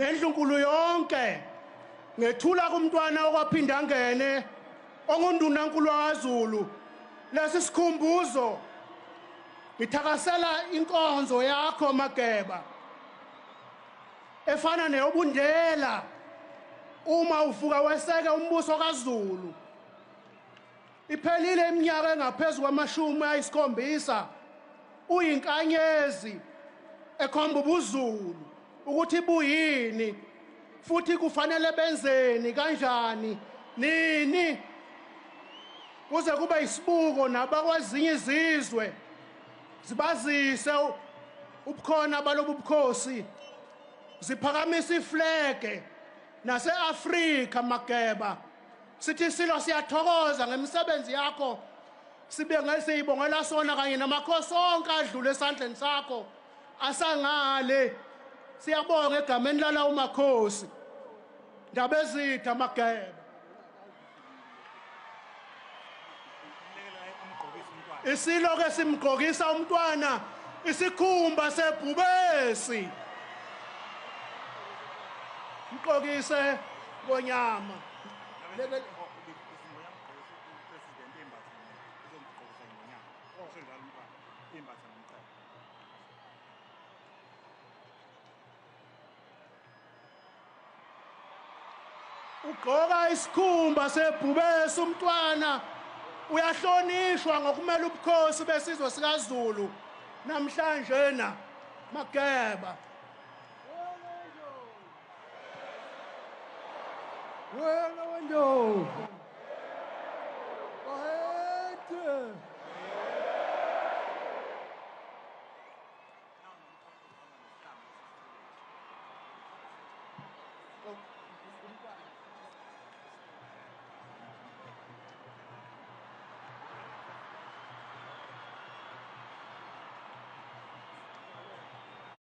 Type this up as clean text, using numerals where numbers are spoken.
nendlunkulu yonke ngethula kuMntwana WakwaPhindangene ongundunankulu waZulu lesi sikhumbuzo ngithakasela inkonzo yakho Mageba efana neyobundela uma uvuka weseke umbuso kaZulu iphelile iminyaka engaphezulu kwama-70 uyinkanyezi ekhomba ubuZulu ukuthi buyini futhi kufanele benzeni kanjani nini kuze kube isibuko nabakwezinye izizwe zibazise ubukhona balobu bukhosi ziphakamisa iflege nase-Afrika Mageba sithi silo siyathokoza ngemisebenzi yakho siyibongela sona kanye namakhosi onke adlule esandleni sakho asangale siyabonga egameni lalawo makhosi ndaba ezitha Mageba isiloke simgqokisa uMntwana isikhumba seBhubesi mgqokise ngonyama ugqoka isikhumba seBhubesi uMntwana uyahlonishwa ngokumela ubukhosi besizwe sikaZulu namhlanje na Mageba wena wendo ohete